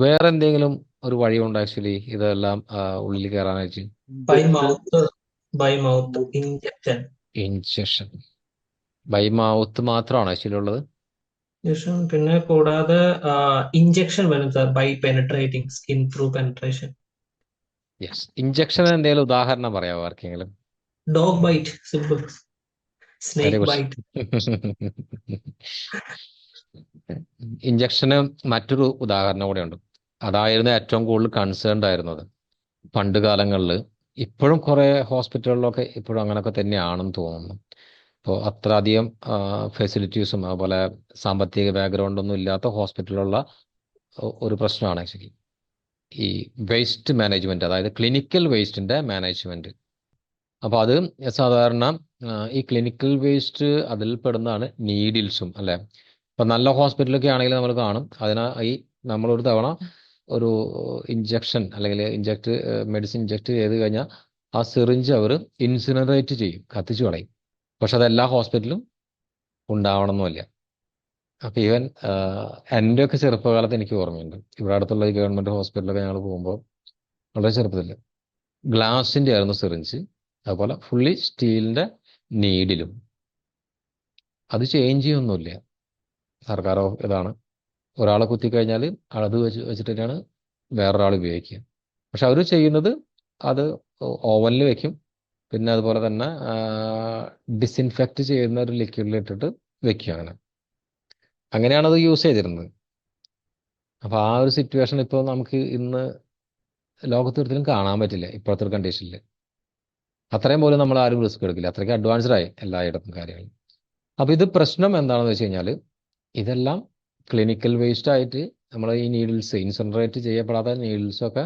വേറെ എന്തെങ്കിലും ഒരു വഴിയുണ്ടോ ആക്ച്വലി ഇതെല്ലാം ഉള്ളിൽ കയറാനായിട്ട്? By mouth. By mouth injection. Injection by mouth മാത്രമാണോ ആക്ച്വലി ഉള്ളത്? ഇഞ്ചക്ഷൻ പിന്നെ കൂടാതെ ഇഞ്ചക്ഷൻ വരും sir, by penetrating skin through penetration. Yes. Injection എന്തെങ്കിലും ഉദാഹരണം പറയാമോ ആർക്കെങ്കിലും? Dog bite, simple. Very snake good. Bite. ഇഞ്ചക്ഷന് മറ്റൊരു ഉദാഹരണം കൂടെയുണ്ട്. അതായിരുന്നു ഏറ്റവും കൂടുതൽ കൺസേൺഡ് ആയിരുന്നത് പണ്ട് കാലങ്ങളിൽ. ഇപ്പോഴും കുറെ ഹോസ്പിറ്റലുകളിലൊക്കെ ഇപ്പോഴും അങ്ങനെയൊക്കെ തന്നെയാണെന്ന് തോന്നുന്നു. ഇപ്പോൾ അത്ര അധികം ഫെസിലിറ്റീസും അതുപോലെ സാമ്പത്തിക ബാക്ക്ഗ്രൗണ്ട് ഒന്നും ഇല്ലാത്ത ഹോസ്പിറ്റലുള്ള ഒരു പ്രശ്നമാണ് ആക്ച്വലി ഈ വേസ്റ്റ് മാനേജ്മെന്റ്, അതായത് ക്ലിനിക്കൽ വേസ്റ്റിന്റെ മാനേജ്മെന്റ്. അപ്പോൾ അത് സാധാരണ ഈ ക്ലിനിക്കൽ വേസ്റ്റ് അതിൽ പെടുന്നതാണ് നീഡിൽസും, അല്ലെ? ഇപ്പൊ നല്ല ഹോസ്പിറ്റലൊക്കെ ആണെങ്കിൽ നമ്മൾ കാണും ഈ നമ്മളൊരു തവണ ഒരു ഇഞ്ചക്ഷൻ അല്ലെങ്കിൽ മെഡിസിൻ ഇഞ്ചക്ട് ചെയ്ത് കഴിഞ്ഞാൽ ആ സിറിഞ്ച് അവർ ഇൻസിനറേറ്റ് ചെയ്യും, കത്തിച്ചു കളയും. പക്ഷെ അത് എല്ലാ ഹോസ്പിറ്റലും ഉണ്ടാവണമെന്നില്ല. അപ്പൊ ഈവൻ എൻ്റെ ഒക്കെ ചെറുപ്പകാലത്ത് എനിക്ക് ഓർമ്മയുണ്ട്, ഇവിടെ അടുത്തുള്ള ഈ ഗവൺമെന്റ് ഹോസ്പിറ്റലൊക്കെ ഞങ്ങൾ പോകുമ്പോൾ വളരെ ചെറുപ്പത്തിൽ ഗ്ലാസിന്റെ ആയിരുന്നു സിറിഞ്ച്, അതുപോലെ ഫുള്ളി സ്റ്റീലിന്റെ നീഡിലും. അത് ചേഞ്ച് ചെയ്യൊന്നുമില്ല. സർക്കാർ ഇതാണ്, ഒരാളെ കുത്തിക്കഴിഞ്ഞാൽ അത് വെച്ചിട്ട് തന്നെയാണ് വേറൊരാൾ ഉപയോഗിക്കുക. പക്ഷെ അവർ ചെയ്യുന്നത് അത് ഓവനിൽ വെക്കും, പിന്നെ അതുപോലെ തന്നെ ഡിസിൻഫെക്റ്റ് ചെയ്യുന്ന ഒരു ലിക്വിഡിൽ ഇട്ടിട്ട് വെക്കും. അങ്ങനെയാണ് അത് യൂസ് ചെയ്തിരുന്നത്. അപ്പൊ ആ ഒരു സിറ്റുവേഷൻ ഇപ്പോൾ നമുക്ക് ഇന്ന് ലോകത്ത് ഒരിക്കലും കാണാൻ പറ്റില്ല ഇപ്പോഴത്തെ ഒരു കണ്ടീഷനിൽ. അത്രയും പോലും നമ്മൾ ആരും റിസ്ക് എടുക്കില്ല, അത്രയ്ക്ക് അഡ്വാൻസ്ഡ് ആയി എല്ലായിടത്തും കാര്യങ്ങൾ. അപ്പൊ ഇത് പ്രശ്നം എന്താണെന്ന് വെച്ച് കഴിഞ്ഞാൽ ഇതെല്ലാം ക്ലിനിക്കൽ വേസ്റ്റ് ആയിട്ട് നമ്മൾ ഈ നീഡിൽസ് ഇൻസെൻട്രേറ്റ് ചെയ്യപ്പെടാത്ത നീഡിൽസൊക്കെ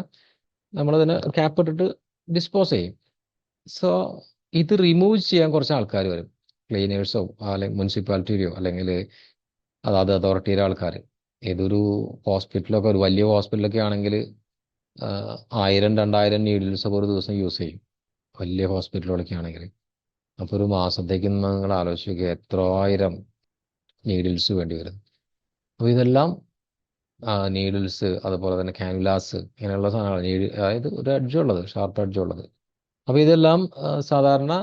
നമ്മളതിനെ ക്യാപ്പ് ഇട്ടിട്ട് ഡിസ്പോസ് ചെയ്യും. സോ ഇത് റിമൂവ് ചെയ്യാൻ കുറച്ച് ആൾക്കാർ വരും, ക്ലീനേഴ്സോ അല്ലെങ്കിൽ മുനിസിപ്പാലിറ്റിയോ അല്ലെങ്കിൽ അതാത് അതോറിറ്റിയിലെ ആൾക്കാർ. ഏതൊരു ഹോസ്പിറ്റലൊക്കെ ഒരു വലിയ ഹോസ്പിറ്റലൊക്കെ ആണെങ്കിൽ 1000 2000 നീഡിൽസ് ഒക്കെ ഒരു ദിവസം യൂസ് ചെയ്യും, വലിയ ഹോസ്പിറ്റലുകളൊക്കെ ആണെങ്കിൽ. അപ്പോൾ ഒരു മാസത്തേക്ക് നിങ്ങൾ ആലോചിച്ച് നോക്കുക എത്ര ആയിരം നീഡിൽസ് വേണ്ടി വരും. അപ്പോൾ ഇതെല്ലാം നീഡിൽസ് അതുപോലെ തന്നെ കാനുലാസ് ഇങ്ങനെയുള്ള സാധനങ്ങൾ, അതായത് ഒരു എഡ്ജുള്ളത്, ഷാർപ്പ് എഡ്ജുള്ളത്. അപ്പോൾ ഇതെല്ലാം സാധാരണ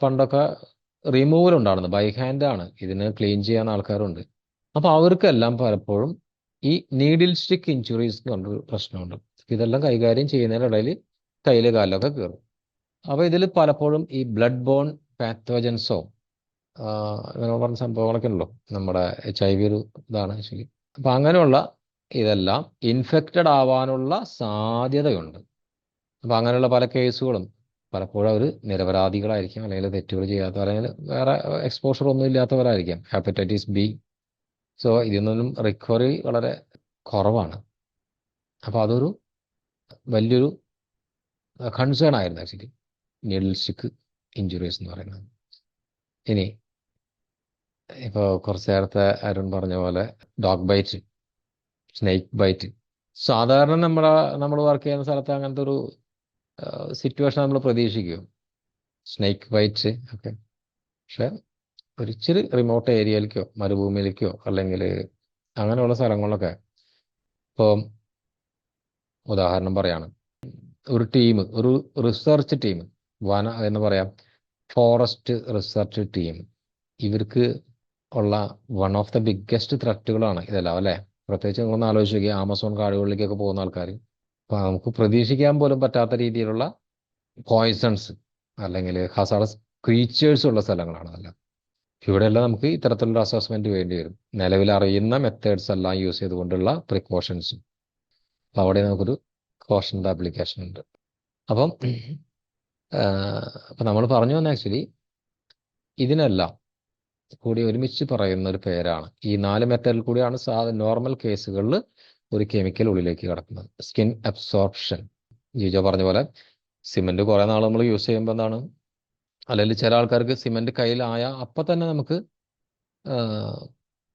പണ്ടൊക്കെ റിമൂവൽ ഉണ്ടാകുന്നത് ബൈ ഹാൻഡ് ആണ്, ഇതിന് ക്ലീൻ ചെയ്യാൻ ആൾക്കാരുണ്ട്. അപ്പോൾ അവർക്കെല്ലാം പലപ്പോഴും ഈ നീഡിൽ സ്റ്റിക്ക് ഇഞ്ചുറീസ് എന്ന് പറഞ്ഞൊരു പ്രശ്നമുണ്ട്. ഇതെല്ലാം കൈകാര്യം ചെയ്യുന്നതിനിടയിൽ കയ്യില് കാലിലൊക്കെ കയറും. അപ്പോൾ ഇതിൽ പലപ്പോഴും ഈ ബ്ലഡ് ബോൺ പാത്തോജൻസോ അങ്ങനെ പറഞ്ഞ സംഭവങ്ങളൊക്കെ ഉണ്ടല്ലോ, നമ്മുടെ HIV ഒരു ഇതാണ് ആക്ച്വലി. അപ്പൊ അങ്ങനെയുള്ള ഇതെല്ലാം ഇൻഫെക്റ്റഡ് ആവാനുള്ള സാധ്യതയുണ്ട്. അപ്പൊ അങ്ങനെയുള്ള പല കേസുകളും പലപ്പോഴും അവർ നിരപരാധികളായിരിക്കും, അല്ലെങ്കിൽ തെറ്റുകൾ ചെയ്യാത്തവർ, അല്ലെങ്കിൽ വേറെ എക്സ്പോഷർ ഒന്നും ഇല്ലാത്തവരായിരിക്കാം, ഹെപ്പറ്റൈറ്റിസ് B. സോ ഇതിൽ നിന്നും റിക്കവറി വളരെ കുറവാണ്. അപ്പൊ അതൊരു വലിയൊരു കൺസേൺ ആയിരുന്നു ആക്ച്വലി, നീഡിൽ സ്റ്റിക്ക് ഇഞ്ചുറീസ് എന്ന് പറയുന്നത്. ഇനി ഇപ്പോൾ കുറച്ച് നേരത്തെ അരുൺ പറഞ്ഞ പോലെ ഡോഗ് ബൈറ്റ്, സ്നേക്ക് ബൈറ്റ്, സാധാരണ നമ്മൾ വർക്ക് ചെയ്യുന്ന സ്ഥലത്ത് അങ്ങനത്തെ ഒരു സിറ്റുവേഷൻ നമ്മൾ പ്രതീക്ഷിക്കും, സ്നേക്ക് ബൈറ്റ് ഒക്കെ. പക്ഷെ ഒരിച്ചിരി റിമോട്ട് ഏരിയയിലേക്കോ മരുഭൂമിയിലേക്കോ അല്ലെങ്കിൽ അങ്ങനെയുള്ള സ്ഥലങ്ങളിലൊക്കെ, ഇപ്പോൾ ഉദാഹരണം പറയാണ്, ഒരു ടീം, ഒരു റിസർച്ച് ടീം, എന്ന് പറയാം ഫോറസ്റ്റ് റിസർച്ച് ടീം, ഇവർക്ക് ഉള്ള വൺ ഓഫ് ദ ബിഗ്ഗസ്റ്റ് ത്രെറ്റുകളാണ് ഇതെല്ലാം, അല്ലേ? പ്രത്യേകിച്ച് നിങ്ങളൊന്ന് ആലോചിച്ച് നോക്കിയാൽ ആമസോൺ കാടുകളിലേക്കൊക്കെ പോകുന്ന ആൾക്കാർ, അപ്പൊ നമുക്ക് പ്രതീക്ഷിക്കാൻ പോലും പറ്റാത്ത രീതിയിലുള്ള പോയിസൺസ് അല്ലെങ്കിൽ ഹസാഡസ് ക്രീച്ചേഴ്സ് ഉള്ള സ്ഥലങ്ങളാണ് അതെല്ലാം. ഇവിടെയെല്ലാം നമുക്ക് ഇത്തരത്തിലുള്ള അസസ്മെന്റ് വേണ്ടി വരും, നിലവിൽ അറിയുന്ന മെത്തേഡ്സ് എല്ലാം യൂസ് ചെയ്തുകൊണ്ടുള്ള പ്രിക്കോഷൻസ്. അപ്പൊ അവിടെ നമുക്കൊരു കോഷൻ്റെ ആപ്ലിക്കേഷൻ ഉണ്ട്. അപ്പം അപ്പൊ നമ്മൾ പറഞ്ഞു വന്ന ആക്ച്വലി ഇതിനെല്ലാം കൂടി ഒരുമിച്ച് പറയുന്ന ഒരു പേരാണ്, ഈ 4 മെത്തേഡിൽ കൂടിയാണ് നോർമൽ കേസുകളിൽ ഒരു കെമിക്കൽ ഉള്ളിലേക്ക് കടക്കുന്നത്. സ്കിൻ അബ്സോർപ്ഷൻ, ജിജോ പറഞ്ഞ പോലെ സിമെന്റ് കുറെ നാൾ നമ്മൾ യൂസ് ചെയ്യുമ്പോൾ എന്താണ്, അല്ലെങ്കിൽ ചില ആൾക്കാർക്ക് സിമെന്റ് കയ്യിലായ അപ്പം തന്നെ നമുക്ക്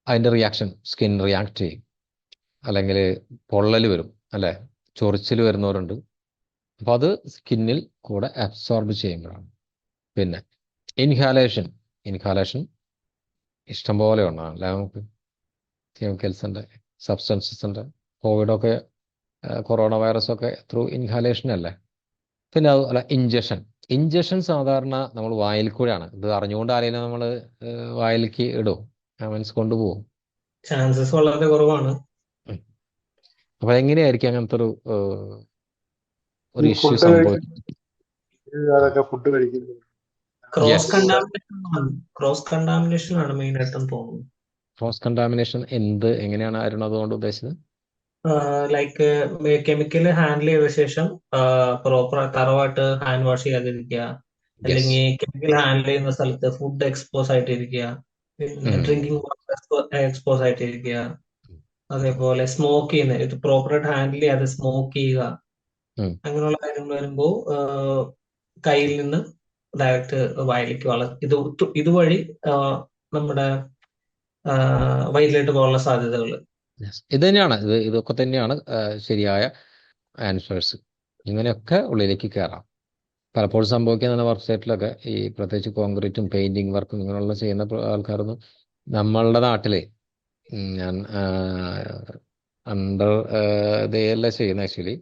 അതിന്റെ റിയാക്ഷൻ സ്കിൻ റിയാക്ട് ചെയ്യും, അല്ലെങ്കിൽ പൊള്ളൽ വരും, അല്ലെ? ചൊറിച്ചിൽ വരുന്നവരുണ്ട്. അപ്പൊ അത് സ്കിന്നിൽ കൂടെ അബ്സോർബ് ചെയ്യുമ്പോഴാണ്. പിന്നെ ഇൻഹാലേഷൻ, ഇൻഹാലേഷൻ ഇഷ്ടംപോലെ ഉണ്ടാകും അല്ലെ? നമുക്ക് കെമിക്കൽസിന്റെ സബ്സ്റ്റൻസസിന്റെ കോവിഡൊക്കെ കൊറോണ വൈറസ് ഒക്കെ ത്രൂ ഇൻഹാലേഷൻ അല്ലേ. പിന്നെ അതുപോലെ ഇഞ്ചക്ഷൻ സാധാരണ നമ്മൾ വായിൽ കൂടെയാണ്. ഇത് അറിഞ്ഞുകൊണ്ട് ആരെങ്കിലും നമ്മൾ വായിലേക്ക് ഇടും, മീൻസ് കൊണ്ടുപോകും. ചാൻസസ് വളരെ കുറവാണ്. ഉം. അപ്പൊ എങ്ങനെയായിരിക്കും അങ്ങനത്തെ ഒരു ഈ ഇഷ്യൂ ഫുഡ് സംഭവിക്കും? അതൊക്കെ ഫുഡ് കഴിക്കുന്നത് ക്രോസ് യെസ്, ക്രോസ് കണ്ടാമിനേഷൻ ആണ് മെയിൻ ആയിട്ടും തോന്നുന്നു. ക്രോസ് കണ്ടാമിനേഷൻ എങ്ങനെയാണ് അരുൺ അതുകൊണ്ട് ഉദ്ദേശിച്ചത്? ലൈക്ക് കെമിക്കൽ ഹാൻഡിൽ ചെയ്ത ശേഷം പ്രോപ്പർ തറവായിട്ട് ഹാൻഡ് വാഷ് ചെയ്യാതിരിക്കുക, യെസ്. അല്ലെങ്കിൽ കെമിക്കൽ ഹാൻഡിൽ ചെയ്യുന്ന സ്ഥലത്ത് ഫുഡ് എക്സ്പോസ് ആയിട്ടിരിക്കുക, പിന്നെ ഡ്രിങ്കിങ് വാട്ടർ എക്സ്പോസ് ആയിട്ടിരിക്കുക, അതേപോലെ സ്മോക്ക് ചെയ്യുന്ന ഇത് പ്രോപ്പറായിട്ട് ഹാൻഡിൽ ചെയ്യാതെ സ്മോക്ക് ചെയ്യുക, അങ്ങനെയുള്ള കാര്യങ്ങൾ വരുമ്പോൾ കയ്യിൽ നിന്ന് ഡയറക്റ്റ് വായിലേക്ക് ഇതുവഴി നമ്മുടെ വയറ്റിലോട്ട് പോകാനുള്ള സാധ്യതകൾ. ഇത് തന്നെയാണ്, ഇതൊക്കെ തന്നെയാണ് ശരിയായ ആൻസേഴ്സ്. ഇങ്ങനെയൊക്കെ ഉള്ളിലേക്ക് കയറാം. പലപ്പോഴും സംഭവിക്കുന്ന വർക്ക് സൈറ്റിലൊക്കെ ഈ പ്രത്യേകിച്ച് കോൺക്രീറ്റും പെയിന്റിങ് വർക്കും ഇങ്ങനെയുള്ള ചെയ്യുന്ന ആൾക്കാരൊന്നും നമ്മളുടെ നാട്ടില് ഞാൻ അണ്ടർ ഇതെല്ലാം ചെയ്യുന്ന ആക്ച്വലി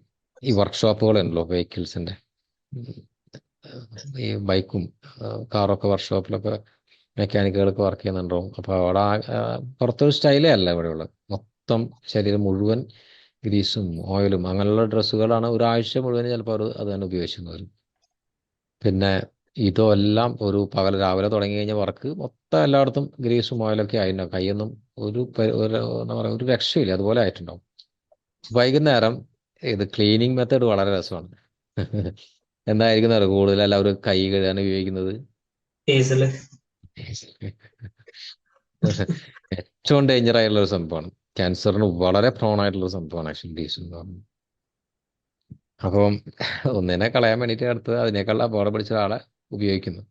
ഈ വർക്ക്ഷോപ്പുകളുണ്ടല്ലോ വെഹിക്കിൾസിന്റെ, ഈ ബൈക്കും കാറൊക്കെ വർക്ക്ഷോപ്പിലൊക്കെ മെക്കാനിക്കുകളൊക്കെ വർക്ക് ചെയ്യുന്നുണ്ടാവും. അപ്പോൾ അവിടെ പുറത്തൊരു സ്റ്റൈലേ അല്ല ഇവിടെയുള്ളത്. മൊത്തം ശരീരം മുഴുവൻ ഗ്രീസും ഓയിലും അങ്ങനെയുള്ള ഡ്രസ്സുകളാണ് ഒരാഴ്ച മുഴുവൻ ചിലപ്പോൾ അത് തന്നെ ഉപയോഗിക്കുന്നത്. പിന്നെ ഇതെല്ലാം ഒരു പകൽ രാവിലെ തുടങ്ങി കഴിഞ്ഞാൽ വർക്ക് മൊത്തം എല്ലായിടത്തും ഗ്രീസും ഓയിലൊക്കെ ആയിട്ടുണ്ടാവും. കൈയൊന്നും എന്താ പറയുക, ഒരു രക്ഷയില്ല, അതുപോലെ ആയിട്ടുണ്ടാവും. വൈകുന്നേരം ഇത് ക്ലീനിങ് മെത്തേഡ് വളരെ രസമാണ്. എന്തായിരിക്കും കൂടുതൽ എല്ലാവരും കൈ കഴുകാൻ ഉപയോഗിക്കുന്നത്? ഏറ്റവും ഡേഞ്ചർ ആയിട്ടുള്ള ഒരു സംഭവമാണ്. ക്യാൻസറിന് വളരെ പ്രോൺ ആയിട്ടുള്ള സംഭവമാണ് ആക്ച്വലി ഡീസൽ എന്ന് പറയുന്നത്. അപ്പം ഒന്നിനെ കളയാൻ വേണ്ടിയിട്ട് അടുത്ത് അതിനേക്കാൾ അപകടം പിടിച്ച ഒരാളെ ഉപയോഗിക്കുന്നു.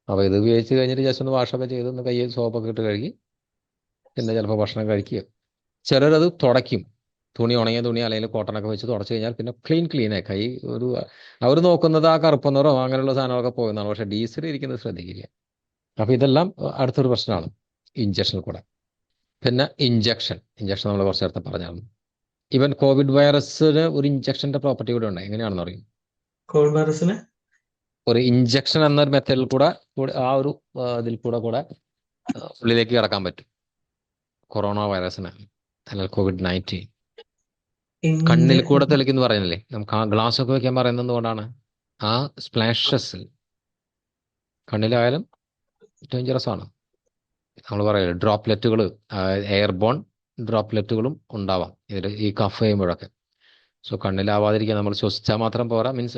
അപ്പോൾ ഇത് ഉപയോഗിച്ച് കഴിഞ്ഞിട്ട് ജസ്റ്റ് ഒന്ന് വാഷൊക്കെ ചെയ്ത് ഒന്ന് കൈ സോപ്പൊക്കെ ഇട്ട് കഴുകി പിന്നെ ചിലപ്പോൾ ഭക്ഷണം കഴിക്കുക. ചിലരത് തുടയ്ക്കും, ഉണങ്ങിയ തുണി അല്ലെങ്കിൽ കോട്ടണൊക്കെ വെച്ച് തുടച്ച് കഴിഞ്ഞാൽ പിന്നെ ക്ലീനായി കൈ. അവർ നോക്കുന്നത് ആ കറുപ്പ് നിറോ അങ്ങനെയുള്ള സാധനങ്ങളൊക്കെ പോകുന്നതാണ്. പക്ഷേ ഡീസൽ ഇരിക്കുന്നത് ശ്രദ്ധിക്കില്ല. അപ്പോൾ ഇതെല്ലാം അടുത്തൊരു പ്രശ്നമാണ് ഇഞ്ചക്ഷനിൽ കൂടെ. പിന്നെ ഇഞ്ചക്ഷൻ നമ്മൾ കുറച്ച് നേരത്തെ പറഞ്ഞായിരുന്നു. ഈവൻ കോവിഡ് വൈറസിന് ഒരു ഇഞ്ചക്ഷന്റെ പ്രോപ്പർട്ടി കൂടെ ഉണ്ട്. എങ്ങനെയാണെന്ന് അറിയും? കോവിഡ് വൈറസിന് ഒരു ഇഞ്ചക്ഷൻ എന്നൊരു മെത്തേഡിൽ കൂടെ ആ ഒരു ഇതിൽ കൂടെ ഉള്ളിലേക്ക് കിടക്കാൻ പറ്റും കൊറോണ വൈറസിന് അല്ലെങ്കിൽ COVID-19. കണ്ണിൽ കൂടെ തെളിക്കുന്നു പറയുന്നില്ലേ, നമുക്ക് ആ ഗ്ലാസ് ഒക്കെ വെക്കാൻ പറയുന്നത് കൊണ്ടാണ്. ആ സ്പ്ലാഷസ് കണ്ണിലായാലും ഡേഞ്ചറസ് ആണ്. നമ്മൾ പറയില്ല ഡ്രോപ്ലെറ്റുകൾ, എയർബോൺ ഡ്രോപ്ലെറ്റുകളും ഉണ്ടാവാം ഈ കഫ് ചെയ്യുമ്പോഴൊക്കെ. സോ കണ്ണിലാവാതിരിക്കാൻ നമ്മൾ ശ്വസിച്ചാൽ മാത്രം പോരാ, മീൻസ്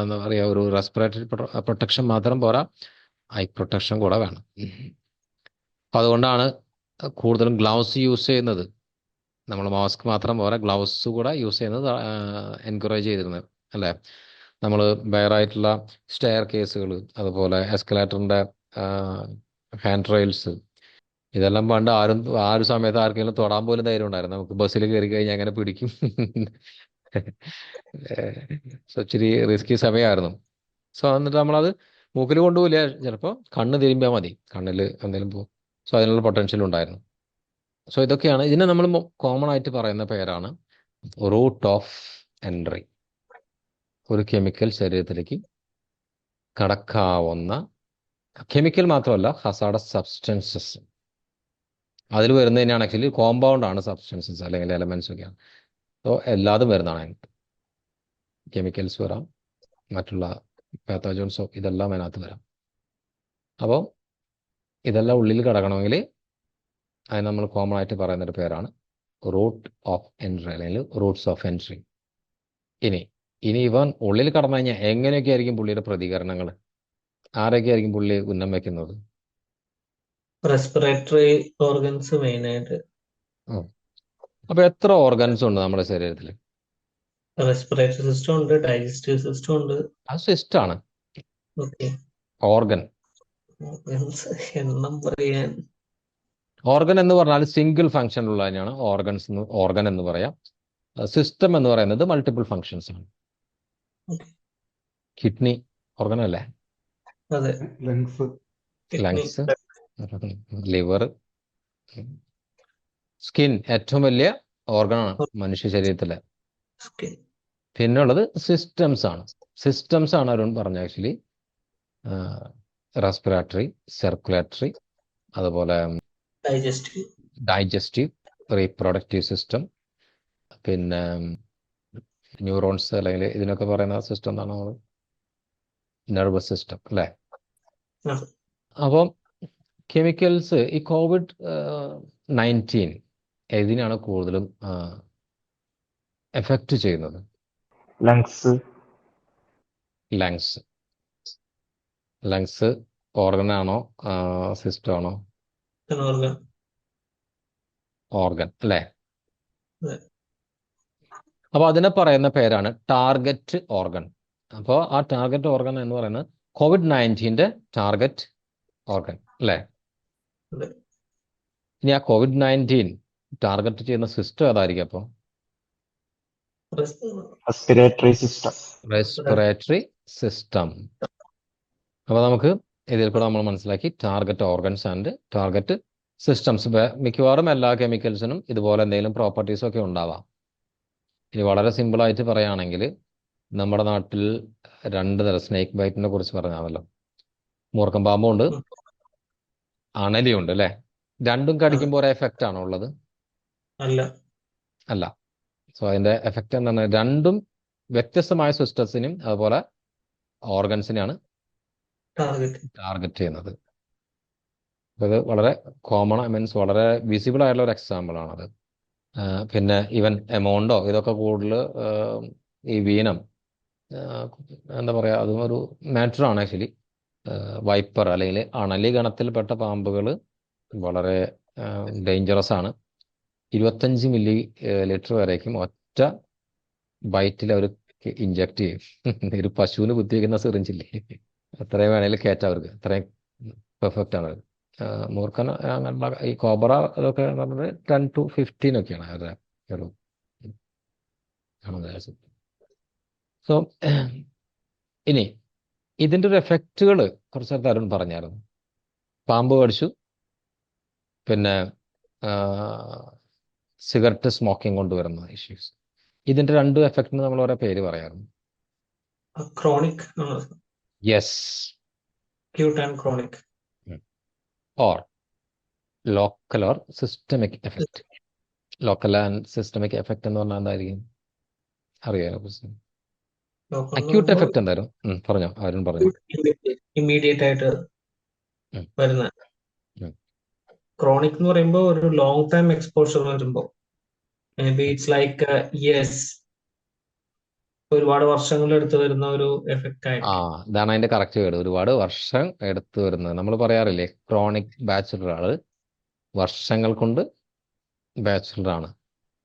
എന്താ പറയുക, ഒരു റെസ്പിറേറ്ററി പ്രൊട്ടക്ഷൻ മാത്രം പോരാ, ഐ പ്രൊട്ടക്ഷൻ കൂടെ വേണം. അപ്പം അതുകൊണ്ടാണ് കൂടുതലും ഗ്ലൗസ് യൂസ് ചെയ്യുന്നത്. നമ്മൾ മാസ്ക് മാത്രം പോരാ, ഗ്ലൗസ് കൂടെ യൂസ് ചെയ്യുന്നത് എൻകറേജ് ചെയ്തിരുന്നത് അല്ലേ. നമ്മൾ ബെയറായിട്ടുള്ള സ്റ്റെയർ കേസുകൾ, അതുപോലെ എസ്കലേറ്ററിൻ്റെ ഹാൻഡ് റെയിൽസ്, ഇതെല്ലാം പണ്ട് ആ ഒരു സമയത്ത് ആർക്കെങ്കിലും തൊടാൻ പോലും ധൈര്യം ഉണ്ടായിരുന്നു. നമുക്ക് ബസ്സിൽ കയറി കഴിഞ്ഞാൽ അങ്ങനെ പിടിക്കും. ഇച്ചിരി റിസ്കി സമയമായിരുന്നു. സോ എന്നിട്ട് നമ്മളത് മൂക്കിൽ കൊണ്ടുപോയില്ല, ചിലപ്പോൾ കണ്ണ് തിരുമ്പിയാൽ മതി, കണ്ണിൽ എന്തെങ്കിലും പോകും. സോ അതിനുള്ള പൊട്ടൻഷ്യൽ ഉണ്ടായിരുന്നു. സോ ഇതൊക്കെയാണ് ഇതിനെ നമ്മൾ കോമൺ ആയിട്ട് പറയുന്ന പേരാണ് റൂട്ട് ഓഫ് എൻട്രി. ഒരു കെമിക്കൽ ശരീരത്തിലേക്ക് കടക്കാവുന്ന കെമിക്കൽ മാത്രമല്ല, ഹസാഡസ് സബ്സ്റ്റൻസസ് അതിൽ വരുന്നത് തന്നെയാണ്. ആക്ച്വലി കോമ്പൗണ്ട് ആണ് സബ്സ്റ്റൻസസ് അല്ലെങ്കിൽ എലമെന്റ്സ് ഒക്കെയാണ്. സോ എല്ലാതും വരുന്നതാണ്. കെമിക്കൽസ് വരാം, മറ്റുള്ള പാത്തോജൻസോ ഇതെല്ലാം അതിനകത്ത് വരാം. അപ്പോൾ ഇതെല്ലാം ഉള്ളിൽ കിടക്കണമെങ്കിൽ അതിന് നമ്മൾ കോമൺ ആയിട്ട് പറയുന്നൊരു പേരാണ് റൂട്ട് ഓഫ് എൻട്രി അല്ലെങ്കിൽ റൂട്ട്സ് ഓഫ് എൻട്രി. ഇനി ഇവൻ ഉള്ളിൽ കടന്നു കഴിഞ്ഞാൽ എങ്ങനെയൊക്കെ ആയിരിക്കും പുള്ളിയുടെ പ്രതികരണങ്ങൾ? ആരൊക്കെ ആയിരിക്കും പുള്ളി ഉന്നം വയ്ക്കുന്നത്? റെസ്പിറേറ്ററി ഓർഗൻസ് മെയിൻ ആയിട്ട്. അപ്പൊ എത്ര ഓർഗൻസ് ഉണ്ട് നമ്മുടെ ശരീരത്തിൽ? റെസ്പിറേറ്ററി സിസ്റ്റം ഉണ്ട്, ഡൈജസ്റ്റീവ് സിസ്റ്റം ഉണ്ട്. അത് സിസ്റ്റാണ്. ഓർഗൻ എണ്ണം പറയാൻ, ഓർഗൻ എന്ന് പറഞ്ഞാൽ സിംഗിൾ ഫംഗ്ഷൻ ഉള്ള തന്നെയാണ് ഓർഗൻ എന്ന് പറയാം. സിസ്റ്റം എന്ന് പറയുന്നത് മൾട്ടിപ്പിൾ ഫങ്ഷൻസ് ആണ്. കിഡ്നി ഓർഗൻ അല്ലേ? ലങ്സ്, ലിവർ, സ്കിൻ ഏറ്റവും വലിയ ഓർഗനാണ് മനുഷ്യ ശരീരത്തിലെ. സ്കിൻ. പിന്നെ ഉള്ളത് സിസ്റ്റംസ് ആണ്. സിസ്റ്റംസ് ആണ് അരുൺ പറഞ്ഞ ആക്ച്വലി റെസ്പിറേറ്ററി, സർക്കുലേറ്ററി, അതുപോലെ ഡൈജസ്റ്റീവ്. ഡൈജസ്റ്റീവ്, റീപ്രൊഡക്റ്റീവ് സിസ്റ്റം, പിന്നെ ന്യൂറോൺസ് അല്ലെങ്കിൽ ഇതിനൊക്കെ പറയുന്ന സിസ്റ്റം എന്താണ് നമ്മൾ നെർവസ് സിസ്റ്റം അല്ലേ. ആ. അപ്പം കെമിക്കൽസ് ഈ COVID-19 ഏതിനാണ് കൂടുതലും എഫക്റ്റ് ചെയ്യുന്നത്? ലങ്സ്. ലങ്സ് ഓർഗൻ ആണോ സിസ്റ്റം ആണോ? ഓർഗൻ. ഓർഗൻ അല്ലേ. അതെ. അപ്പോൾ അതിനെ പറയുന്ന പേരാണ് ടാർഗറ്റ് ഓർഗൻ. അപ്പോൾ ആ ടാർഗറ്റ് ഓർഗൻ എന്ന് പറയുന്നത് COVID-19 ടാർഗറ്റ് ഓർഗൻ അല്ലേ. അതെ. ഇനി ആ COVID-19 ടാർഗറ്റ് ചെയ്യുന്ന സിസ്റ്റം ഏതായിരിക്കും? അപ്പോൾ റെസ്പിറേറ്ററി സിസ്റ്റം. Respiratory system. അപ്പോൾ നമുക്ക് ഇതിൽ കൂടെ നമ്മൾ മനസ്സിലാക്കി target organs and target systems. മിക്കവാറും എല്ലാ കെമിക്കൽസിനും ഇതുപോലെ എന്തെങ്കിലും പ്രോപ്പർട്ടീസ് ഒക്കെ ഉണ്ടാവാം. ഇനി വളരെ സിമ്പിളായിട്ട് പറയുകയാണെങ്കിൽ നമ്മുടെ നാട്ടിൽ 2 തരം സ്നേക്ക് ബൈറ്റിനെ കുറിച്ച് പറഞ്ഞാണല്ലോ. മൂർക്കം പാമ്പുണ്ട്, അണലിയുണ്ട് അല്ലേ. രണ്ടും കടിക്കുമ്പോൾ ഒരേ എഫക്റ്റ് ആണോ ഉള്ളത്? അല്ല. സോ അതിന്റെ എഫക്റ്റ് എന്താണ്? രണ്ടും വ്യത്യസ്തമായ സിസ്റ്റത്തിനും അതുപോലെ ഓർഗൻസിനെയാണ് ടാർഗറ്റ് ചെയ്യുന്നത്. ഇത് വളരെ കോമൺ, മീൻസ് വളരെ വിസിബിൾ ആയിട്ടുള്ള ഒരു എക്സാമ്പിൾ ആണത്. പിന്നെ ഈവൻ എമൗണ്ടോ ഇതൊക്കെ കൂടുതൽ ഈ വീനം എന്താ പറയുക, അതും ഒരു മാറ്ററാണ് ആക്ച്വലി. വൈപ്പർ അല്ലെങ്കിൽ അണലി ഗണത്തിൽപ്പെട്ട പാമ്പുകൾ വളരെ ഡേഞ്ചറസ് ആണ്. 25 മില്ലി ലിറ്റർ വരേക്കും ഒറ്റ ബൈറ്റിൽ അവർ ഇഞ്ചക്ട് ചെയ്യും. ഒരു പശുവിന് കുത്തിവെക്കുന്ന സിറിഞ്ചില്ലേ, എത്രയും വേണേലും കയറ്റാം അവർക്ക്. അത്രയും പെർഫെക്റ്റ് ആണ്. മൂർഖൻ അങ്ങനെയുള്ള ഈ കോബ്ര അതൊക്കെ എന്ന് പറഞ്ഞത് 10 to 15 ഒക്കെയാണ് അവരുടെ ഒരു. സോ ഇനി ഇതിൻ്റെ ഒരു എഫക്റ്റുകൾ കുറച്ച് നേരത്തെ അരുൺ പറഞ്ഞായിരുന്നു. പാമ്പ് കടിച്ചു, പിന്നെ സിഗരറ്റ് സ്മോക്കിംഗ് കൊണ്ടുവരുന്ന ഇഷ്യൂസ്. ഇതിൻ്റെ 2 എഫക്റ്റിന് നമ്മൾ ഓരോ പേര് പറയാറുണ്ട്. Chronic. Yes. acute and chronic. Or local or systemic effect. Local and systemic effect എന്ന് പറഞ്ഞാൽ എന്തായിരിക്കും അറിയാലോ? അക്യൂട്ട് എഫക്റ്റ് എന്തായാലും പറഞ്ഞോ, ആരും പറഞ്ഞു. ഇമ്മീഡിയറ്റ് ആയിട്ട് വരുന്ന. ക്രോണിക് എന്ന് പറയുമ്പോൾ ഒരു ലോങ് ടൈം എക്സ്പോഷർ വരുമ്പോൾ may be it's like years, ഒരുപാട് വർഷങ്ങൾ എടുത്തു വരുന്ന ഒരു എഫക്റ്റ് ആയിരിക്കും. ഇതാണ് അതിന്റെ കറക്റ്റ് വേർഡ്. ഒരുപാട് വർഷം എടുത്തു വരുന്നത്. നമ്മൾ പറയാറില്ലേ ക്രോണിക് ബാച്ചിലർ ആള് വർഷങ്ങൾ കൊണ്ട് ബാച്ചിലർ ആണ്.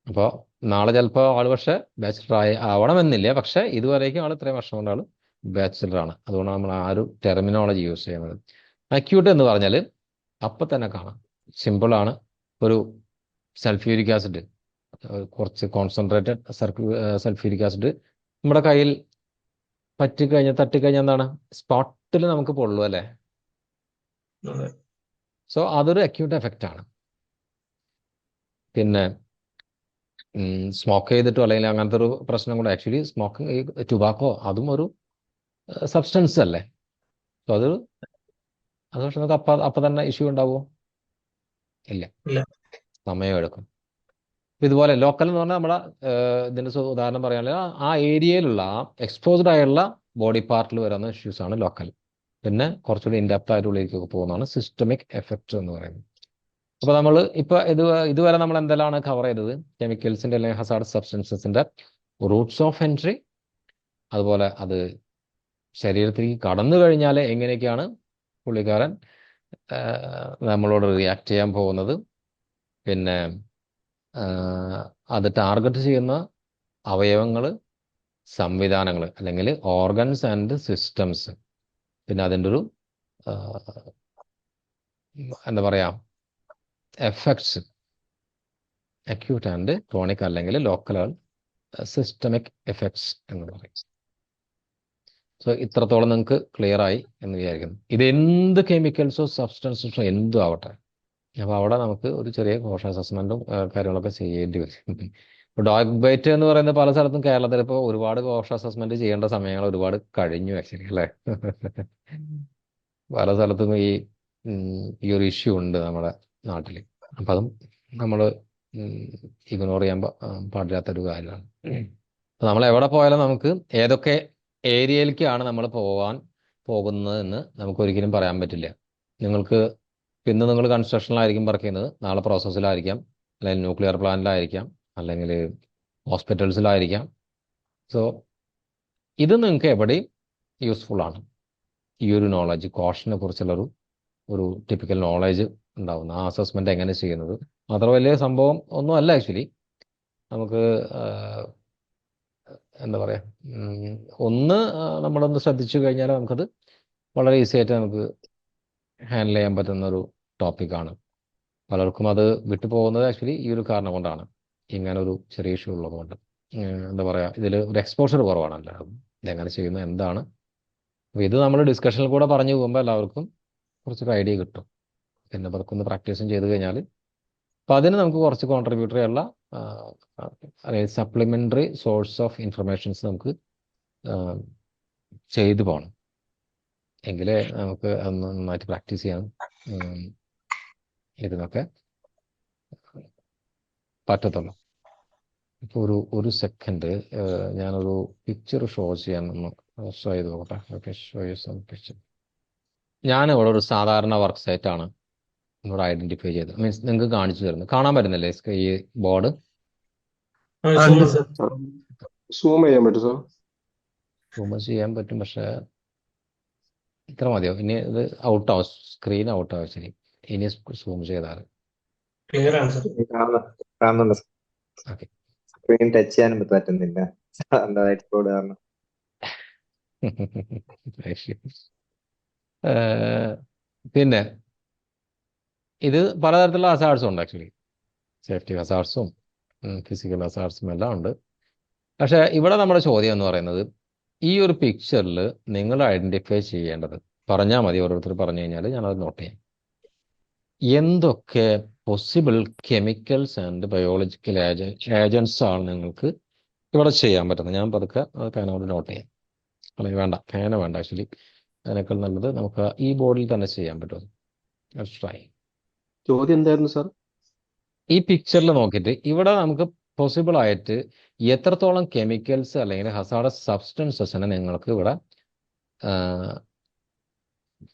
അപ്പോൾ നാളെ ചിലപ്പോൾ ആള് പക്ഷെ ബാച്ചിലർ ആവണമെന്നില്ല, പക്ഷെ ഇതുവരേക്കും ആൾ ഇത്രയും വർഷം കൊണ്ട് ആള് ബാച്ചിലർ ആണ്. അതുകൊണ്ട് നമ്മൾ ആ ഒരു ടെർമിനോളജി യൂസ് ചെയ്യുന്നത്. അക്യൂട്ട് എന്ന് പറഞ്ഞാൽ അപ്പം തന്നെ കാണാം, സിമ്പിളാണ്. ഒരു സൾഫ്യൂരിക് ആസിഡ്, കുറച്ച് കോൺസെൻട്രേറ്റഡ് സൾഫ്യൂരിക് ആസിഡ് നമ്മുടെ കയ്യിൽ പറ്റിക്കഴിഞ്ഞാൽ തട്ടിക്കഴിഞ്ഞാൽ എന്താണ്, സ്പോട്ടിൽ നമുക്ക് പൊള്ളു അല്ലേ. സോ അതൊരു അക്യൂട്ട് എഫക്റ്റ് ആണ്. പിന്നെ സ്മോക്ക് ചെയ്തിട്ടോ അല്ലെങ്കിൽ അങ്ങനത്തെ ഒരു പ്രശ്നം കൂടെ, ആക്ച്വലി സ്മോക്കിംഗ്, ഈ ടുബാക്കോ അതും ഒരു സബ്സ്റ്റൻസ് അല്ലേ. സോ അത് പക്ഷെ നമുക്ക് അപ്പം തന്നെ ഇഷ്യൂ ഉണ്ടാവുമോ? ഇല്ല, സമയമെടുക്കും. ഇതുപോലെ ലോക്കൽ എന്ന് പറഞ്ഞാൽ നമ്മളെ ഇതിൻ്റെ ഉദാഹരണം പറയുകയാണെങ്കിൽ ആ ഏരിയയിലുള്ള എക്സ്പോസ്ഡ് ആയുള്ള ബോഡി പാർട്ടിൽ വരുന്ന ഇഷ്യൂസ് ആണ് ലോക്കൽ. പിന്നെ കുറച്ചുകൂടി ഇൻഡെപ്ത് ആയിട്ട് ഉള്ളിലേക്കൊക്കെ പോകുന്നതാണ് സിസ്റ്റമിക് എഫക്റ്റ് എന്ന് പറയുന്നത്. അപ്പോൾ നമ്മൾ ഇപ്പോൾ ഇതുവരെ നമ്മൾ എന്തെല്ലാമാണ് കവർ ചെയ്തത്? കെമിക്കൽസിൻ്റെ അല്ലെങ്കിൽ ഹസാർഡ് സബ്സ്റ്റൻസസിൻ്റെ റൂട്ട്സ് ഓഫ് എൻട്രി, അതുപോലെ അത് ശരീരത്തിലേക്ക് കടന്നു കഴിഞ്ഞാൽ എങ്ങനെയൊക്കെയാണ് പുള്ളിക്കാരൻ നമ്മളോട് റിയാക്ട് ചെയ്യാൻ പോകുന്നത്, പിന്നെ അത് ടാർഗറ്റ് ചെയ്യുന്ന അവയവങ്ങൾ, സംവിധാനങ്ങൾ അല്ലെങ്കിൽ ഓർഗൻസ് ആൻഡ് സിസ്റ്റംസ്, പിന്നെ അതിൻ്റെ ഒരു എന്താ പറയുക എഫക്ട്സ്, അക്യൂട്ട് ആൻഡ് ക്രോണിക് അല്ലെങ്കിൽ ലോക്കൽ സിസ്റ്റമിക് എഫക്ട്സ് എന്ന് പറയും. സോ ഇത്രത്തോളം നിങ്ങൾക്ക് ക്ലിയർ ആയി എന്ന് വിചാരിക്കുന്നു. ഇത് എന്ത് കെമിക്കൽസോ സബ്സ്റ്റൻസസോ എന്തും ആവട്ടെ, അപ്പോൾ അവിടെ നമുക്ക് ഒരു ചെറിയ കോഷ അസസ്മെൻറ്റും കാര്യങ്ങളൊക്കെ ചെയ്യേണ്ടി വരും. ഡോഗ് ബൈറ്റ് എന്ന് പറയുന്ന പല സ്ഥലത്തും കേരളത്തിൽ ഇപ്പോൾ ഒരുപാട് കോഷ അസസ്മെന്റ് ചെയ്യേണ്ട സമയങ്ങൾ ഒരുപാട് കഴിഞ്ഞു ആക്ച്വലി അല്ലേ? പല സ്ഥലത്തും ഈ ഒരു ഇഷ്യൂ ഉണ്ട് നമ്മുടെ നാട്ടിൽ. അപ്പം അതും നമ്മൾ ഇഗ്നോർ ചെയ്യാൻ പാടില്ലാത്തൊരു കാര്യമാണ്. നമ്മൾ എവിടെ പോയാലും നമുക്ക് ഏതൊക്കെ ഏരിയയിലേക്കാണ് നമ്മൾ പോകുന്നതെന്ന് നമുക്ക് ഒരിക്കലും പറയാൻ പറ്റില്ല. നിങ്ങൾക്ക് ഇന്ന് നിങ്ങൾ കൺസ്ട്രക്ഷനിലായിരിക്കും വർക്ക് ചെയ്യുന്നത്, നാളെ പ്രോസസ്സിലായിരിക്കാം, അല്ലെങ്കിൽ ന്യൂക്ലിയർ പ്ലാന്റിലായിരിക്കാം, അല്ലെങ്കിൽ ഹോസ്പിറ്റൽസിലായിരിക്കാം. സോ ഇത് നിങ്ങൾക്ക് എവിടെയും യൂസ്ഫുൾ ആണ്. ഈ ഒരു നോളജ്, കോഷനെ കുറിച്ചുള്ളൊരു ടിപ്പിക്കൽ നോളജ് ഉണ്ടാവുന്ന ആ അസസ്മെന്റ് എങ്ങനെ ചെയ്യുന്നത് അത്ര വലിയ സംഭവം ഒന്നും അല്ല ആക്ച്വലി. നമുക്ക് എന്താ പറയുക, നമ്മളൊന്ന് ശ്രദ്ധിച്ചു കഴിഞ്ഞാൽ നമുക്കത് വളരെ ഈസി ആയിട്ട് നമുക്ക് ഹാൻഡിൽ ചെയ്യാൻ പറ്റുന്ന ഒരു ടോപ്പിക്കാണ്. പലർക്കും അത് വിട്ടുപോകുന്നത് ആക്ച്വലി ഈ ഒരു കാരണം കൊണ്ടാണ്, ഇങ്ങനെ ഒരു ചെറിയ ഇഷ്യൂ ഉള്ളത് കൊണ്ട്. എന്താ പറയുക, ഇതിൽ ഒരു എക്സ്പോഷർ കുറവാണ് എല്ലാവരും ഇതെങ്ങനെ ചെയ്യുന്നത് എന്താണ്. അപ്പോൾ ഇത് നമ്മൾ ഡിസ്കഷനിൽ കൂടെ പറഞ്ഞു പോകുമ്പോൾ എല്ലാവർക്കും കുറച്ചൊരു ഐഡിയ കിട്ടും. പിന്നെ അതൊക്കെ ഒന്ന് പ്രാക്ടീസും ചെയ്ത് കഴിഞ്ഞാൽ അപ്പം അതിന് നമുക്ക് കുറച്ച് കോൺട്രിബ്യൂട്ടറി ഉള്ള അതായത് സപ്ലിമെൻ്ററി സോഴ്സ് ഓഫ് ഇൻഫർമേഷൻസ് നമുക്ക് ചെയ്തു പോകണം. എങ്കിലേ നമുക്ക് നന്നായിട്ട് പ്രാക്ടീസ് ചെയ്യാൻ ഇതിനൊക്കെ പറ്റത്തുള്ളൂ. ഇപ്പോൾ ഒരു സെക്കൻഡ് ഞാനൊരു പിക്ചർ ഷോ ചെയ്ത് നോക്കട്ടെ. Okay, show you some picture. ഞാനിവിടെ ഒരു സാധാരണ വർക്ക് സൈറ്റാണ് ഇവിടെ ഐഡന്റിഫൈ ചെയ്തത്. മീൻസ് നിങ്ങൾക്ക് കാണിച്ചു തരുന്നത് കാണാൻ പറ്റുന്നില്ലേ ഈ ബോർഡ്? സൂം ചെയ്യാൻ പറ്റും സാർ? സൂം ചെയ്യാൻ പറ്റും, പക്ഷെ ഇത്ര മതിയോ? ഇനി ഇത് ഔട്ടാവും, സ്ക്രീൻ ഔട്ടാവും. ശരി, ഇനി സൂം ചെയ്താൽ ക്ലിയർ ആണ് സർ. കാണുന്നുണ്ട്. ഓക്കെ. സ്ക്രീൻ ടച്ച് ചെയ്യാനും പറ്റുന്നില്ല കാരണം. പിന്നെ ഇത് പലതരത്തിലുള്ള ഹസാർഡ്സും ഉണ്ട് ആക്ച്വലി. സേഫ്റ്റി ഹസാർഡ്സും ഫിസിക്കൽ ഹസാർഡ്സും എല്ലാം ഉണ്ട്. പക്ഷേ ഇവിടെ നമ്മുടെ ചോദ്യം എന്ന് പറയുന്നത്, ഈ ഒരു പിക്ചറിൽ നിങ്ങൾ ഐഡന്റിഫൈ ചെയ്യേണ്ടത്, പറഞ്ഞാൽ മതി, ഓരോരുത്തർ പറഞ്ഞു കഴിഞ്ഞാൽ ഞാനത് നോട്ട് ചെയ്യാം. എന്തൊക്കെ possible chemicals and biological agents ആണ് നിങ്ങൾക്ക് ഇവിടെ ചെയ്യാൻ പറ്റുന്നത്? ഞാൻ പതുക്കെ അത് പേനോട് നോട്ട് ചെയ്യാം. അല്ലെങ്കിൽ വേണ്ട, പേന വേണ്ട ആക്ച്വലി, അതിനേക്കാൾ നല്ലത് നമുക്ക് ഈ ബോർഡിൽ തന്നെ ചെയ്യാൻ പറ്റും. ട്രൈ. ചോദ്യം എന്തായിരുന്നു സാർ? ഈ പിക്ചറിൽ നോക്കിയിട്ട് ഇവിടെ നമുക്ക് പോസിബിൾ ആയിട്ട് എത്രത്തോളം കെമിക്കൽസ് അല്ലെങ്കിൽ ഹസാർഡസ് സബ്സ്റ്റൻസസിനെ നിങ്ങൾക്ക് ഇവിടെ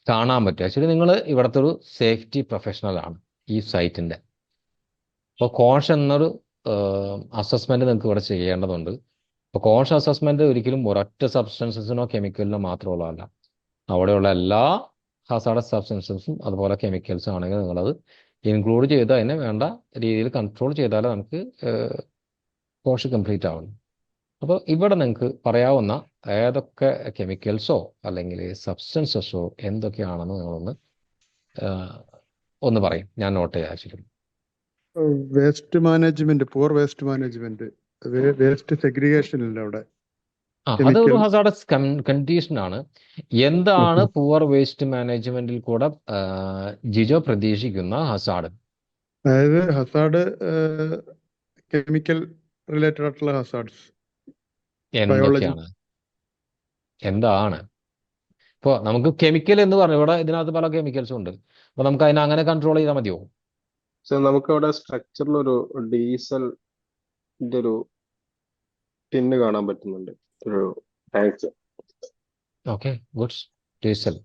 കാണാൻ പറ്റും. ആക്ച്വലി നിങ്ങൾ ഇവിടുത്തെ ഒരു സേഫ്റ്റി പ്രൊഫഷണലാണ് ഈ സൈറ്റിൻ്റെ. അപ്പോൾ കോഷ് എന്നൊരു അസസ്മെന്റ് നിങ്ങൾക്ക് ഇവിടെ ചെയ്യേണ്ടതുണ്ട്. അപ്പോൾ കോഷ് അസസ്മെന്റ് ഒരിക്കലും ഒരൊറ്റ സബ്സ്റ്റൻസസിനോ കെമിക്കലിനോ മാത്രമുള്ളതല്ല. അവിടെയുള്ള എല്ലാ ഹസാർഡസ് സബ്സ്റ്റൻസസും അതുപോലെ കെമിക്കൽസും ആണെങ്കിൽ നിങ്ങളത് ഇൻക്ലൂഡ് ചെയ്ത് അതിനെ വേണ്ട രീതിയിൽ കൺട്രോൾ ചെയ്താലേ നമുക്ക് കോഷ് കംപ്ലീറ്റ് ആവുള്ളൂ. അപ്പോൾ ഇവിടെ നിങ്ങൾക്ക് പറയാവുന്ന ഏതൊക്കെ കെമിക്കൽസോ അല്ലെങ്കിൽ സബ്സ്റ്റൻസസോ എന്തൊക്കെയാണെന്ന് നിങ്ങളൊന്ന് പറയും. ഞാൻ നോട്ട് ചെയ്യാം ആക്ച്വലി. വേസ്റ്റ് മാനേജ്മെന്റ്, പൂർ വേസ്റ്റ് മാനേജ്മെന്റ്, വേസ്റ്റ് സെഗ്രിഗേഷൻ ഇല്ല അവിടെ. അതൊരു ഹസാർഡസ് കണ്ടീഷൻ ആണ്. എന്താണ് പൂവർ വേസ്റ്റ് മാനേജ്മെന്റിൽ കൂടെ ജിജോ പ്രതീക്ഷിക്കുന്ന ഹസാർഡ്? അതായത് ഹസാർഡ് കെമിക്കൽ റിലേറ്റഡ് ആയിട്ടുള്ള ഹസാർഡ്സ് എന്തൊക്കെയാണ്? എന്താണ് ഇപ്പോൾ നമുക്ക് കെമിക്കൽ എന്ന് പറഞ്ഞു, ഇവിടെ ഇതിനകത്ത് പല കെമിക്കൽസും ഉണ്ട്. അപ്പൊ നമുക്ക് അതിനെ അങ്ങനെ കൺട്രോൾ ചെയ്താൽ മതിയോ? സാർ നമുക്ക് അവിടെ സ്ട്രക്ചറിൽ ഒരു ഡീസലിന്റെ ഒരു ടിന്ന് കാണാൻ പറ്റുന്നുണ്ട്, ഒരു ടാങ്ക്. Okay, good. ഡീസൽ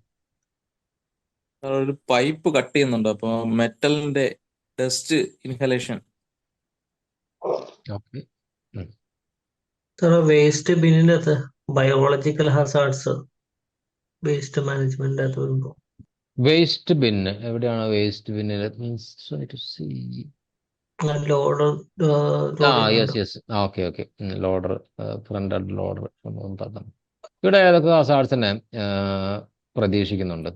ഒരു പൈപ്പ് കട്ട് ചെയ്യുന്നുണ്ട്, അപ്പൊ മെറ്റലിന്റെ dust inhalation. Okay. Sir waste ബിന്നിന്റെ അകത്ത് ബയോളജിക്കൽ ഹസാർഡ്സ് വേസ്റ്റ് മാനേജ്മെന്റ് അത് വരുമ്പോ വേസ്റ്റ് ബിന്ന് എവിടെയാണ്? വേസ്റ്റ് ബിന്നിൽ loader yes. Okay. Loader, front loader. ഇവിടെ ഏതൊക്കെ ഹസാർഡ്സിനെ പ്രതീക്ഷിക്കുന്നുണ്ട്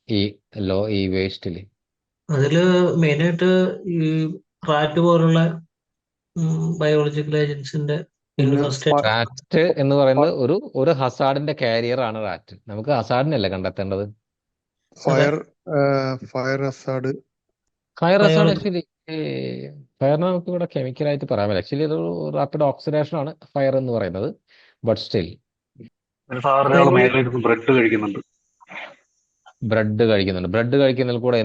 ഈ വേസ്റ്റില്? അതില് മെയിനായിട്ട് ഈ റാറ്റ് പോലുള്ള ബയോളജിക്കൽ ഏജൻസിന്റെ റാറ്റ് എന്ന് പറയുന്നത് ഒരു ഹസാർഡിന്റെ കാരിയർ ആണ് റാറ്റ്. നമുക്ക് ഹസാർഡിനല്ലേ കണ്ടെത്തേണ്ടത്? Fire hazard. Fire hazard fire actually ഫയറിനെ നമുക്ക് ഇവിടെ കെമിക്കലായിട്ട് പറയാൻ പറ്റില്ല. ആക്ച്വലി ഇതൊരു റാപ്പിഡ് ഓക്സിഡേഷൻ ആണ് ഫയർ എന്ന് പറയുന്നത്. ബട്ട് സ്റ്റിൽ സാറിന് അവിടെ മേലിരുന്ന് ബ്രെഡ് കഴിക്കുന്നുണ്ട്. ബ്രെഡ് കഴിക്കുന്നതിൽ കൂടെ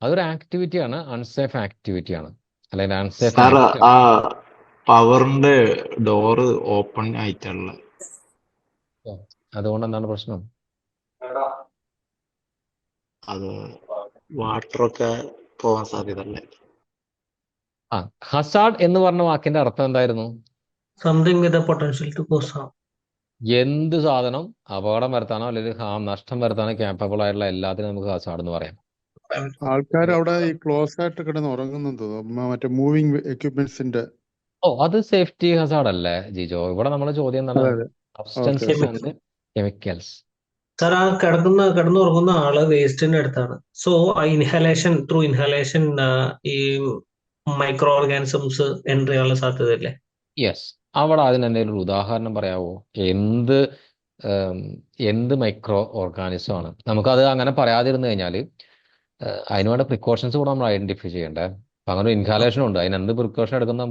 അതൊരു ആക്ടിവിറ്റിയാണ്, അൺസേഫ് ആക്ടിവിറ്റിയാണ്, അല്ലെങ്കിൽ അൺസേഫ് സാർ ആക്ട്. ആ പവറിന്റെ ഡോറ് ഓപ്പൺ ആയിട്ടുള്ള അതുകൊണ്ട് എന്താണ് പ്രശ്നം? അത് വാട്ടറൊക്കെ പോവാൻ സാധ്യത അല്ലേ? ഹസാർഡ് എന്ന് പറഞ്ഞ വാക്കിന്റെ അർത്ഥം എന്തായിരുന്നു? Something with potential to cause harm. എന്ത് സാധനം അപകടം വരുത്താനോ അല്ലെങ്കിൽ നഷ്ടം വരുത്താനോ ക്യാപ്പബിൾ ആയിട്ടുള്ള എല്ലാത്തിനും നമുക്ക് ഹസാർഡ് എന്ന് പറയാം. ആൾക്കാർ അവിടെ ഈ ക്ലോസ് ആയിട്ട് കിടന്ന് ഉറങ്ങുന്നെന്ന് തോന്നുന്നു, മറ്റേ മൂവിങ് എക്യുപ്മെന്റ്സിന്റെ. അത് സേഫ്റ്റി ഹസാർഡ് അല്ലേ ജിജോ? ഇവിടെ നമ്മുടെ ചോദ്യം എന്താണ്? അതെ അതെ. Substances and chemicals. സാർ ആ കിടന്നുറങ്ങുന്ന ആള് വേസ്റ്റിന്റെ അടുത്താണ്. സോ ത്രൂ ഇൻഹലേഷൻ ഈ മൈക്രോ ഓർഗാനിസംസ് എൻട്രി ചെയ്യാനുള്ള സാധ്യതയില്ലേ? യെസ്. അവിടെ അതിനെന്തെങ്കിലും ഒരു ഉദാഹരണം പറയാവോ? എന്ത് മൈക്രോ ഓർഗാനിസം ആണ്? നമുക്കത് അങ്ങനെ പറയാതിരുന്നു കഴിഞ്ഞാൽ അതിനുവേണ്ട പ്രിക്കോഷൻസ് കൂടെ നമ്മൾ ഐഡന്റിഫൈ ചെയ്യണ്ടേ. അപ്പൊ അങ്ങനെ ഒരു ഇൻഹാലേഷൻ ഉണ്ട്, അതിന് എന്ത് പ്രിക്കോഷൻ എടുക്കുന്ന